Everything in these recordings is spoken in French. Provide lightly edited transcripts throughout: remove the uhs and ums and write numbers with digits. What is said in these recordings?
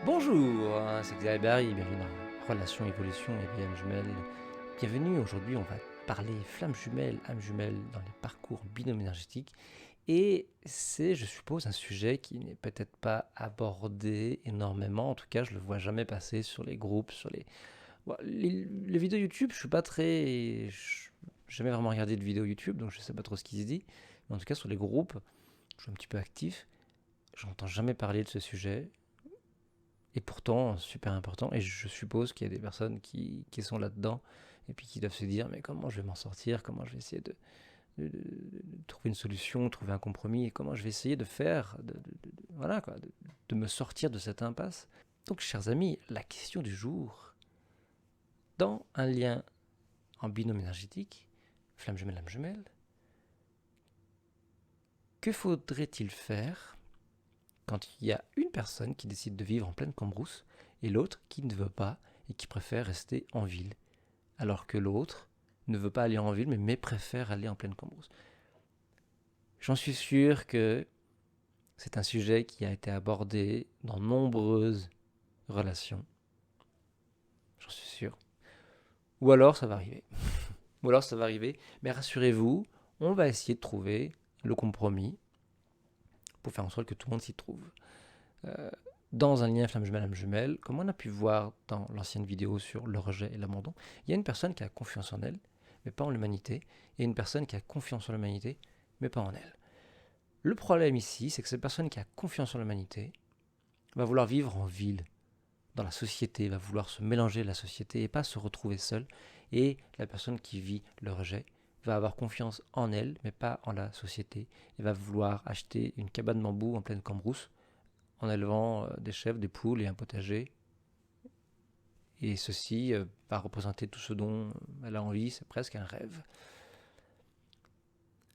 Bonjour, c'est Xavier Barry, bienvenue dans Relation, Évolution et âme jumelle. Bienvenue, aujourd'hui on va parler flammes jumelles, âmes jumelles dans les parcours binôme énergétiques. Et c'est, je suppose, un sujet qui n'est peut-être pas abordé énormément, en tout cas je le vois jamais passer sur les groupes, sur les... Bon, les vidéos YouTube, je suis pas très... J'ai jamais vraiment regardé de vidéos YouTube, donc je sais pas trop ce qui se dit. Mais en tout cas sur les groupes, je suis un petit peu actif, j'entends jamais parler de ce sujet. Et pourtant, super important. Et je suppose qu'il y a des personnes qui sont là-dedans et puis qui doivent se dire, mais comment je vais m'en sortir? Comment je vais essayer de trouver une solution, trouver un compromis? Et comment je vais essayer de faire, voilà quoi, de me sortir de cette impasse? Donc, chers amis, la question du jour, dans un lien en binôme énergétique, flamme jumelle, âme jumelle, que faudrait-il faire quand il y a une personne qui décide de vivre en pleine cambrousse et l'autre qui ne veut pas et qui préfère rester en ville, alors que l'autre ne veut pas aller en ville mais préfère aller en pleine cambrousse? J'en suis sûr que c'est un sujet qui a été abordé dans nombreuses relations. J'en suis sûr. Ou alors ça va arriver. Ou alors ça va arriver. Mais rassurez-vous, on va essayer de trouver le compromis pour faire en sorte que tout le monde s'y trouve. Euh, dans un lien flamme jumelle âme jumelle, comme on a pu voir dans l'ancienne vidéo sur le rejet et l'abandon, il y a une personne qui a confiance en elle, mais pas en l'humanité, et une personne qui a confiance en l'humanité, mais pas en elle. Le problème ici, c'est que cette personne qui a confiance en l'humanité va vouloir vivre en ville, dans la société, va vouloir se mélanger à la société et pas se retrouver seule. Et la personne qui vit le rejet va avoir confiance en elle, mais pas en la société, et va vouloir acheter une cabane bambou en pleine cambrousse en élevant des chèvres, des poules et un potager. Et ceci va représenter tout ce dont elle a envie, c'est presque un rêve.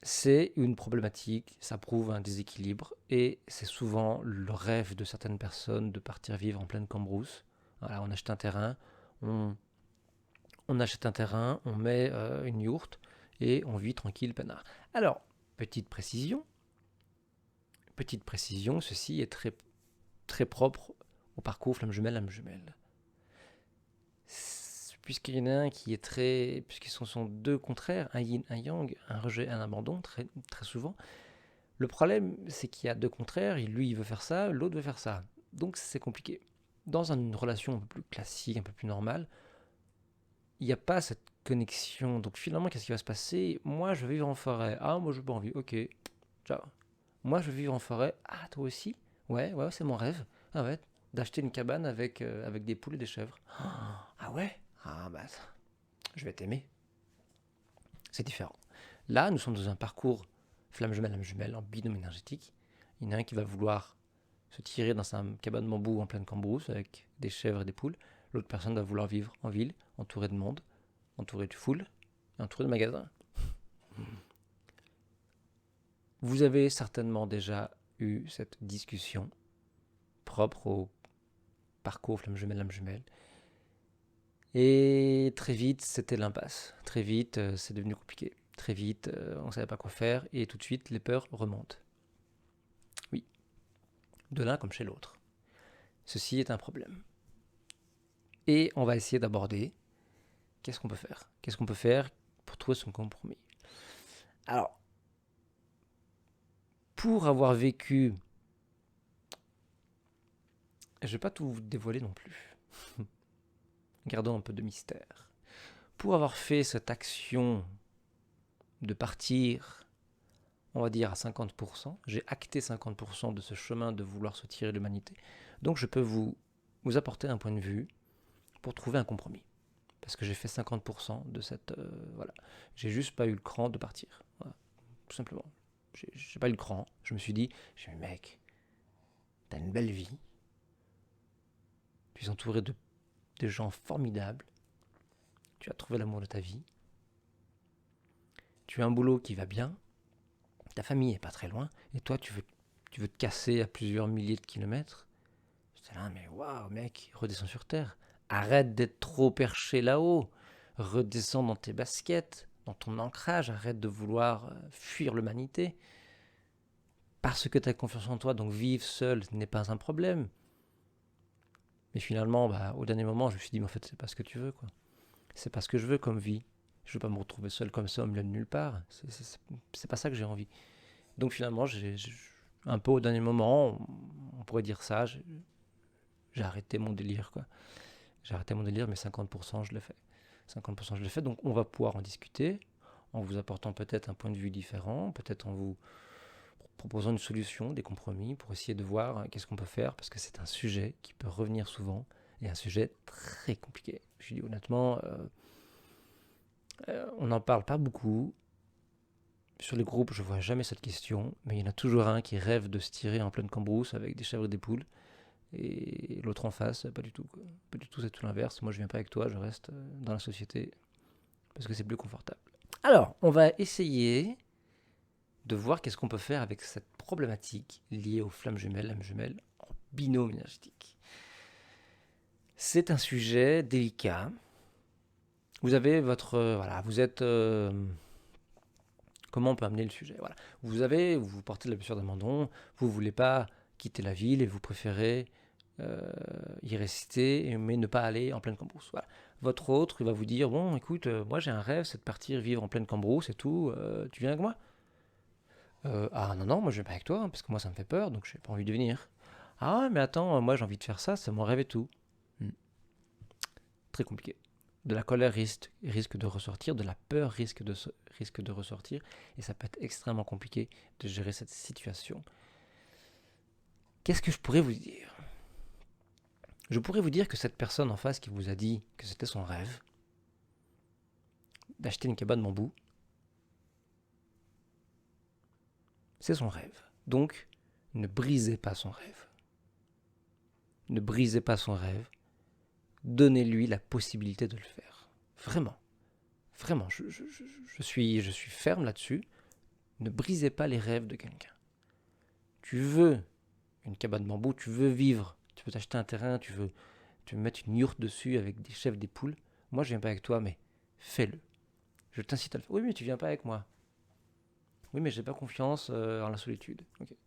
C'est une problématique, ça prouve un déséquilibre, et c'est souvent le rêve de certaines personnes de partir vivre en pleine cambrousse. Voilà, on achète un terrain, on achète un terrain, on met une yourte, et on vit tranquille, peinard. Alors, petite précision, ceci est très, très propre au parcours flamme jumelle, âme jumelle. Puisqu'il y en a un qui est très... Puisqu'ils sont deux contraires, un yin, un yang, un rejet, un abandon, très, très souvent. Le problème, c'est qu'il y a deux contraires, lui il veut faire ça, l'autre veut faire ça. Donc c'est compliqué. Dans une relation un peu plus classique, un peu plus normale, il n'y a pas cette connexion. Donc finalement, qu'est-ce qui va se passer? Moi, je veux vivre en forêt. Ah, moi, je n'ai pas envie. Ok, ciao. Moi, je veux vivre en forêt. Ah, toi aussi? Ouais, ouais, c'est mon rêve. Ah ouais, d'acheter une cabane avec des poules et des chèvres. Ah ouais? Ah bah, je vais t'aimer. C'est différent. Là, nous sommes dans un parcours flamme jumelle, âme jumelle, en binôme énergétique. Il y en a un qui va vouloir se tirer dans sa cabane de bambou en pleine cambrousse avec des chèvres et des poules. L'autre personne va vouloir vivre en ville, entourée de monde, entourée de foule, et entourée de magasins. Vous avez certainement déjà eu cette discussion propre au parcours flamme jumelle, âme jumelle. Et très vite, c'était l'impasse. Très vite, c'est devenu compliqué. Très vite, on ne savait pas quoi faire et tout de suite, les peurs remontent. Oui, de l'un comme chez l'autre. Ceci est un problème. Et on va essayer d'aborder qu'est-ce qu'on peut faire. Qu'est-ce qu'on peut faire pour trouver son compromis. Alors, pour avoir vécu, je ne vais pas tout vous dévoiler non plus. Gardons un peu de mystère. Pour avoir fait cette action de partir, on va dire à 50%, j'ai acté 50% de ce chemin de vouloir se tirer de l'humanité. Donc je peux vous apporter un point de vue pour trouver un compromis. Parce que j'ai fait 50% de cette... voilà. J'ai juste pas eu le cran de partir. Voilà. Tout simplement. J'ai pas eu le cran. Je me suis dit, mec, t'as une belle vie. Tu es entouré de gens formidables. Tu as trouvé l'amour de ta vie. Tu as un boulot qui va bien. Ta famille est pas très loin. Et toi, tu veux te casser à plusieurs milliers de kilomètres. J'étais là, mais waouh, mec, redescends sur terre. Arrête d'être trop perché là-haut. Redescends dans tes baskets, dans ton ancrage. Arrête de vouloir fuir l'humanité. Parce que tu as confiance en toi, donc vivre seul n'est pas un problème. Mais finalement, au dernier moment, je me suis dit, mais en fait, c'est pas ce que tu veux, quoi. C'est pas ce que je veux comme vie. Je veux pas me retrouver seul comme ça au milieu de nulle part. C'est pas ça que j'ai envie. Donc finalement, un peu au dernier moment, on pourrait dire ça, j'ai arrêté mon délire, quoi. J'ai arrêté mon délire, mais 50% je l'ai fait. 50% je l'ai fait, donc on va pouvoir en discuter, en vous apportant peut-être un point de vue différent, peut-être en vous proposant une solution, des compromis, pour essayer de voir qu'est-ce qu'on peut faire, parce que c'est un sujet qui peut revenir souvent, et un sujet très compliqué. Je dis honnêtement, on n'en parle pas beaucoup. Sur les groupes, je vois jamais cette question, mais il y en a toujours un qui rêve de se tirer en pleine cambrousse avec des chèvres et des poules, et l'autre en face, pas du tout, quoi. Pas du tout, c'est tout l'inverse. Moi, je viens pas avec toi, je reste dans la société, parce que c'est plus confortable. Alors, on va essayer de voir qu'est-ce qu'on peut faire avec cette problématique liée aux flammes jumelles, l'âme jumelle, en binôme énergétique. C'est un sujet délicat. Vous avez vous êtes... comment on peut amener le sujet? Voilà. Vous portez la blessure d'abandon, vous ne voulez pas quitter la ville et vous préférez y rester, mais ne pas aller en pleine cambrousse. Voilà. Votre autre, il va vous dire, bon, écoute, moi j'ai un rêve, c'est de partir vivre en pleine cambrousse et tout, tu viens avec moi? Ah non, moi je viens pas avec toi, parce que moi ça me fait peur, donc j'ai pas envie de venir. Ah ouais, mais attends, moi j'ai envie de faire ça, c'est mon rêve et tout. Très compliqué. De la colère risque de ressortir, de la peur risque de ressortir, et ça peut être extrêmement compliqué de gérer cette situation. Qu'est-ce que je pourrais vous dire? Je pourrais vous dire que cette personne en face qui vous a dit que c'était son rêve d'acheter une cabane bambou, c'est son rêve. Donc, ne brisez pas son rêve. Ne brisez pas son rêve. Donnez-lui la possibilité de le faire. Vraiment. Vraiment, je suis ferme là-dessus. Ne brisez pas les rêves de quelqu'un. Tu veux une cabane bambou, tu veux vivre, tu veux t'acheter un terrain, tu veux mettre une yourte dessus avec des chèvres, des poules. Moi, je viens pas avec toi, mais fais-le. Je t'incite à le faire. Oui, mais tu viens pas avec moi. Oui, mais j'ai pas confiance en la solitude. Okay.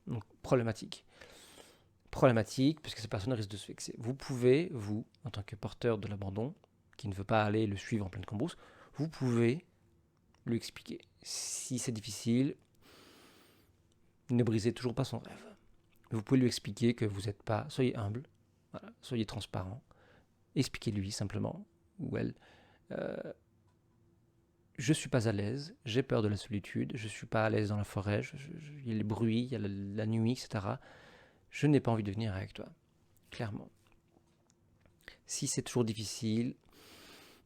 Donc, problématique. Problématique, puisque cette personne risque de se vexer. Vous pouvez, vous, en tant que porteur de l'abandon, qui ne veut pas aller le suivre en pleine cambrousse, vous pouvez lui expliquer. Si c'est difficile, ne brisez toujours pas son rêve. Vous pouvez lui expliquer que vous n'êtes pas... Soyez humble, voilà, soyez transparent. Expliquez-lui simplement, ou elle, je ne suis pas à l'aise, j'ai peur de la solitude, je ne suis pas à l'aise dans la forêt, il y a les bruits, il y a la nuit, etc. Je n'ai pas envie de venir avec toi, clairement. Si c'est toujours difficile,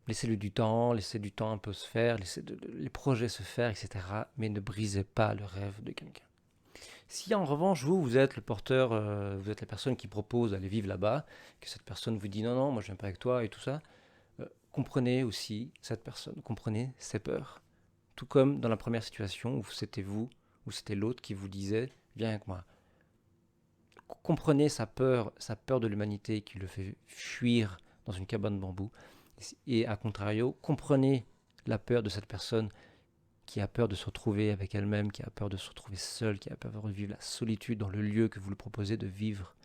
laissez-lui du temps, laissez du temps un peu se faire, laissez les projets se faire, etc. Mais ne brisez pas le rêve de quelqu'un. Si en revanche, vous êtes le porteur, vous êtes la personne qui propose d'aller vivre là-bas, que cette personne vous dit non, moi je viens pas avec toi et tout ça, comprenez aussi cette personne, comprenez ses peurs. Tout comme dans la première situation où c'était vous, ou c'était l'autre qui vous disait viens avec moi. Comprenez sa peur de l'humanité qui le fait fuir dans une cabane bambou. Et à contrario, comprenez la peur de cette personne qui a peur de se retrouver avec elle-même, qui a peur de se retrouver seule, qui a peur de vivre la solitude dans le lieu que vous lui proposez de vivre.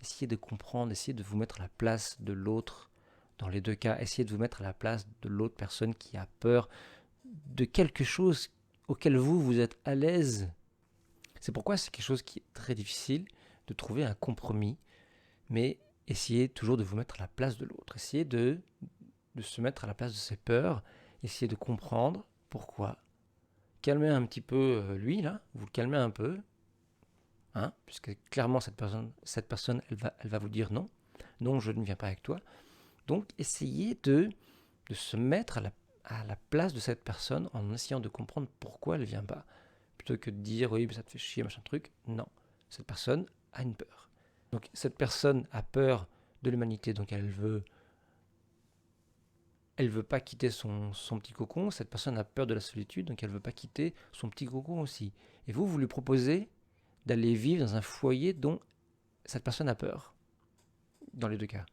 Essayez de comprendre, essayez de vous mettre à la place de l'autre. Dans les deux cas, essayez de vous mettre à la place de l'autre personne qui a peur de quelque chose auquel vous êtes à l'aise. C'est pourquoi c'est quelque chose qui est très difficile de trouver un compromis, mais essayez toujours de vous mettre à la place de l'autre. Essayez de se mettre à la place de ses peurs, essayez de comprendre pourquoi. Calmez un petit peu lui, là, vous le calmez un peu, hein, puisque clairement cette personne elle va vous dire non, je ne viens pas avec toi. Donc essayez de se mettre à la place de cette personne en essayant de comprendre pourquoi elle ne vient pas. Plutôt que de dire oui, mais ça te fait chier, machin truc. Non, cette personne a une peur. Donc cette personne a peur de l'humanité, donc elle veut pas quitter son petit cocon. Cette personne a peur de la solitude, donc elle veut pas quitter son petit cocon aussi. Et vous lui proposez d'aller vivre dans un foyer dont cette personne a peur. Dans les deux cas.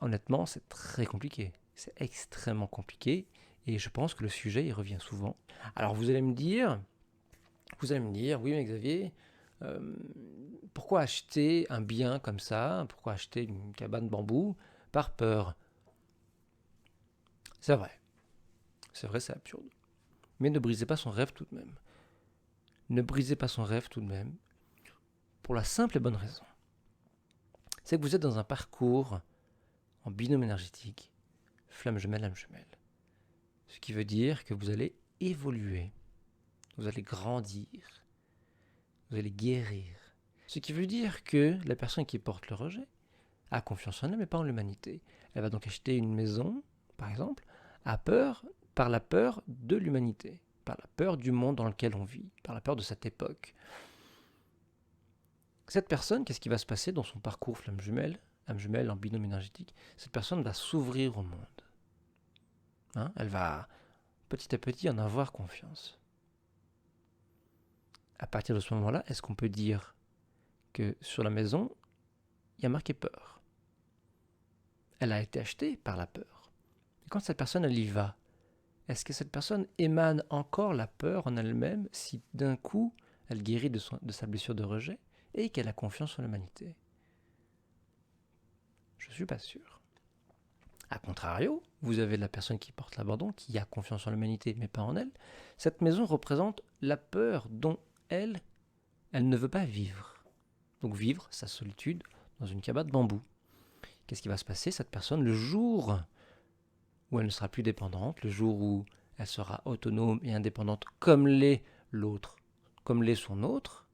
Honnêtement, c'est très compliqué. C'est extrêmement compliqué. Et je pense que le sujet, il revient souvent. Alors vous allez me dire, oui mais Xavier, pourquoi acheter un bien comme ça? Pourquoi acheter une cabane bambou par peur? C'est vrai, c'est absurde. Mais ne brisez pas son rêve tout de même. Ne brisez pas son rêve tout de même, pour la simple et bonne raison. C'est que vous êtes dans un parcours en binôme énergétique, flamme jumelle, âme jumelle. Ce qui veut dire que vous allez évoluer, vous allez grandir, vous allez guérir. Ce qui veut dire que la personne qui porte le rejet a confiance en elle, mais pas en l'humanité. Elle va donc acheter une maison, par exemple, par la peur de l'humanité, par la peur du monde dans lequel on vit, par la peur de cette époque. Cette personne, qu'est-ce qui va se passer dans son parcours flamme jumelle, âme jumelle en binôme énergétique? Cette personne va s'ouvrir au monde. Elle va petit à petit en avoir confiance. À partir de ce moment-là, est-ce qu'on peut dire que sur la maison, il y a marqué peur? Elle a été achetée par la peur. Et quand cette personne, elle y va, est-ce que cette personne émane encore la peur en elle-même si d'un coup, elle guérit de sa blessure de rejet et qu'elle a confiance en l'humanité? Je ne suis pas sûr. A contrario, vous avez la personne qui porte l'abandon, qui a confiance en l'humanité, mais pas en elle. Cette maison représente la peur dont elle ne veut pas vivre. Donc vivre sa solitude dans une cabane de bambou. Qu'est-ce qui va se passer? Cette personne, le jour où elle ne sera plus dépendante, le jour où elle sera autonome et indépendante comme l'est l'autre, comme l'est son autre,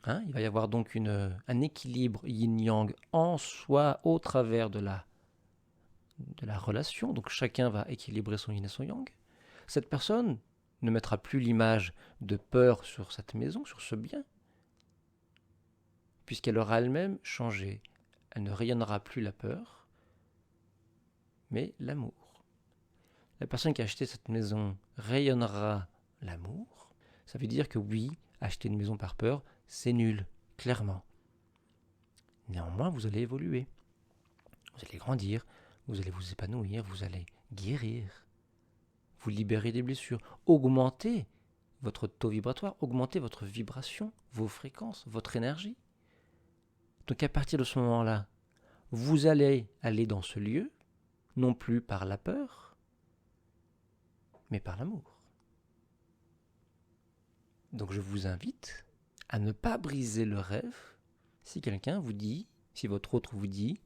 il va y avoir donc un équilibre yin-yang en soi au travers de la relation. Donc chacun va équilibrer son yin et son yang. Cette personne ne mettra plus l'image de peur sur cette maison, sur ce bien, puisqu'elle aura elle-même changé. Elle ne rayonnera plus la peur, mais l'amour. La personne qui a acheté cette maison rayonnera l'amour. Ça veut dire que oui, acheter une maison par peur, c'est nul, clairement. Néanmoins, vous allez évoluer. Vous allez grandir, vous allez vous épanouir, vous allez guérir, vous libérer des blessures, augmenter votre taux vibratoire, augmenter votre vibration, vos fréquences, votre énergie. Donc à partir de ce moment-là, vous allez aller dans ce lieu, non plus par la peur, mais par l'amour. Donc je vous invite à ne pas briser le rêve si quelqu'un vous dit, si votre autre vous dit,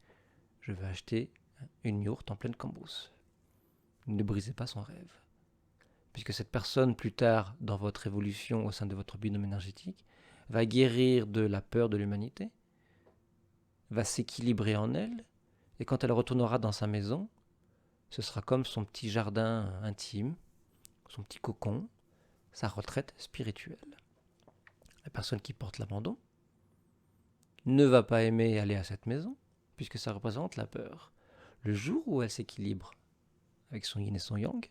je veux acheter une yourte en pleine cambrousse. Ne brisez pas son rêve. Puisque cette personne, plus tard, dans votre évolution au sein de votre binôme énergétique, va guérir de la peur de l'humanité, va s'équilibrer en elle, et quand elle retournera dans sa maison, ce sera comme son petit jardin intime, son petit cocon, sa retraite spirituelle. La personne qui porte l'abandon ne va pas aimer aller à cette maison, puisque ça représente la peur. Le jour où elle s'équilibre avec son yin et son yang,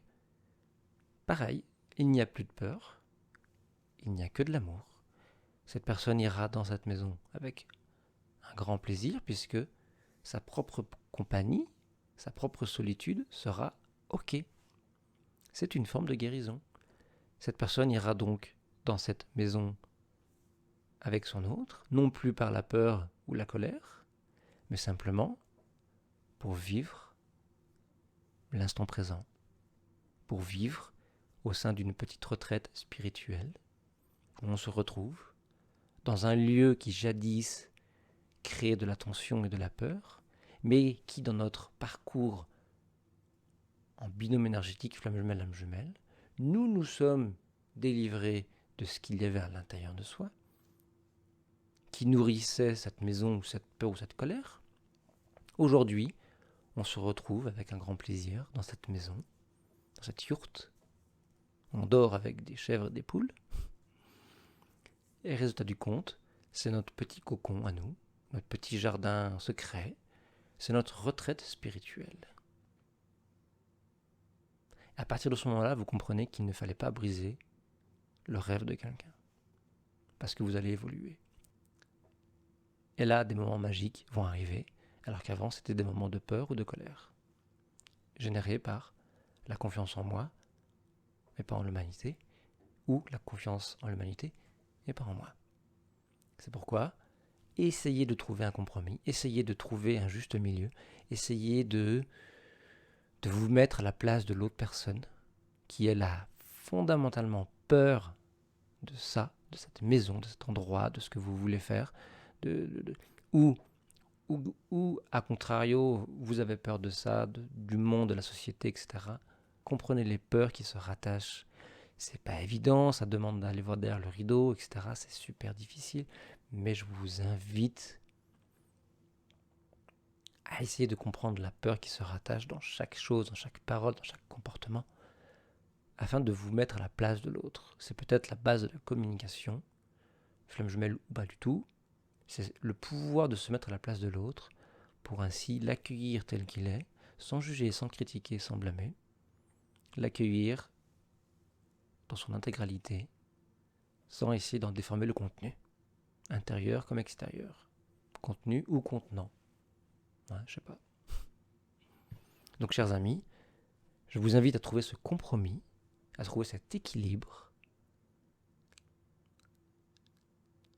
pareil, il n'y a plus de peur, il n'y a que de l'amour. Cette personne ira dans cette maison avec un grand plaisir, puisque sa propre compagnie, sa propre solitude sera OK. C'est une forme de guérison. Cette personne ira donc dans cette maison avec son autre, non plus par la peur ou la colère, mais simplement pour vivre l'instant présent, pour vivre au sein d'une petite retraite spirituelle où on se retrouve dans un lieu qui jadis créait de la tension et de la peur, mais qui dans notre parcours en binôme énergétique flamme jumelle, âme jumelle, nous sommes délivrés de ce qu'il y avait à l'intérieur de soi, qui nourrissait cette maison ou cette peur ou cette colère. Aujourd'hui, on se retrouve avec un grand plaisir dans cette maison, dans cette yourte. On dort avec des chèvres et des poules. Et résultat du compte, c'est notre petit cocon à nous, notre petit jardin secret, c'est notre retraite spirituelle. À partir de ce moment-là, vous comprenez qu'il ne fallait pas briser le rêve de quelqu'un, parce que vous allez évoluer. Et là, des moments magiques vont arriver, alors qu'avant, c'était des moments de peur ou de colère, générés par la confiance en moi, mais pas en l'humanité, ou la confiance en l'humanité, et pas en moi. C'est pourquoi essayez de trouver un compromis, essayez de trouver un juste milieu, essayez de vous mettre à la place de l'autre personne qui elle a fondamentalement peur de ça, de cette maison, de cet endroit, de ce que vous voulez faire, ou à contrario, vous avez peur de ça, du monde, de la société, etc. Comprenez les peurs qui se rattachent. C'est pas évident, ça demande d'aller voir derrière le rideau, etc. C'est super difficile, mais je vous invite à essayer de comprendre la peur qui se rattache dans chaque chose, dans chaque parole, dans chaque comportement, afin de vous mettre à la place de l'autre. C'est peut-être la base de la communication, flamme jumelle ou pas du tout. C'est le pouvoir de se mettre à la place de l'autre pour ainsi l'accueillir tel qu'il est, sans juger, sans critiquer, sans blâmer. L'accueillir dans son intégralité, sans essayer d'en déformer le contenu, intérieur comme extérieur, contenu ou contenant. Ouais, je sais pas. Donc, chers amis, je vous invite à trouver ce compromis, à trouver cet équilibre.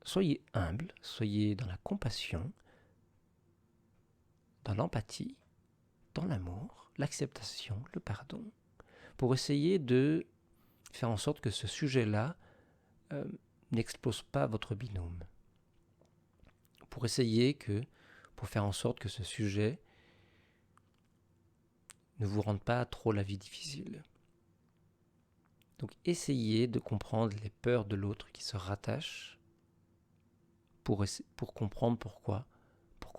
Soyez humble, soyez dans la compassion, dans l'empathie, dans l'amour, l'acceptation, le pardon, pour essayer de faire en sorte que ce sujet-là n'explose pas votre binôme. Pour faire en sorte que ce sujet ne vous rende pas trop la vie difficile. Donc essayez de comprendre les peurs de l'autre qui se rattachent pour comprendre pourquoi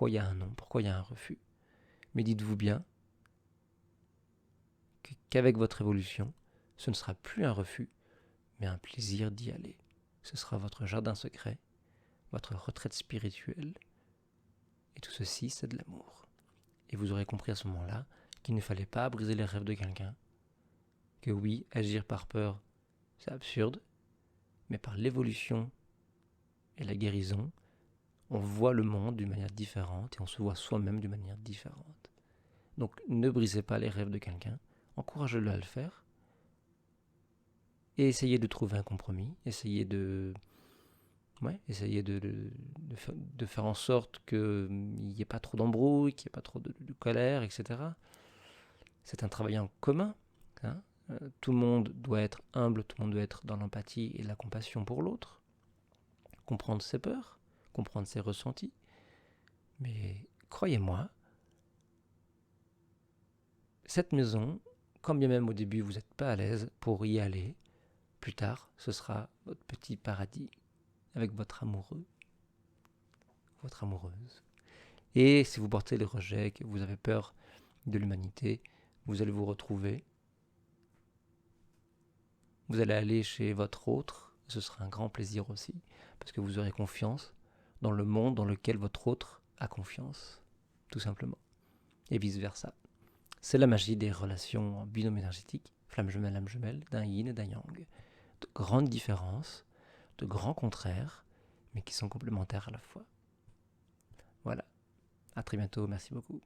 il y a un non, pourquoi il y a un refus. Mais dites-vous bien qu'avec votre évolution, ce ne sera plus un refus, mais un plaisir d'y aller. Ce sera votre jardin secret, votre retraite spirituelle, et tout ceci, c'est de l'amour. Et vous aurez compris à ce moment-là qu'il ne fallait pas briser les rêves de quelqu'un, que oui, agir par peur, c'est absurde, mais par l'évolution et la guérison, on voit le monde d'une manière différente et on se voit soi-même d'une manière différente. Donc ne brisez pas les rêves de quelqu'un, encouragez-le à le faire et essayez de trouver un compromis, essayez de faire en sorte qu'il n'y ait pas trop d'embrouille, qu'il n'y ait pas trop de colère, etc. C'est un travail en commun. Hein. Tout le monde doit être humble, tout le monde doit être dans l'empathie et la compassion pour l'autre, comprendre ses peurs, comprendre ses ressentis. Mais croyez-moi, cette maison, quand bien même au début vous n'êtes pas à l'aise pour y aller, plus tard, ce sera votre petit paradis avec votre amoureux, votre amoureuse. Et si vous portez le rejet, que vous avez peur de l'humanité, vous allez vous retrouver. Vous allez aller chez votre autre, ce sera un grand plaisir aussi, parce que vous aurez confiance dans le monde dans lequel votre autre a confiance, tout simplement. Et vice-versa. C'est la magie des relations en binôme énergétique, flamme jumelle, âme jumelle, d'un yin et d'un yang. De grandes différences, de grands contraires, mais qui sont complémentaires à la fois. Voilà. À très bientôt. Merci beaucoup.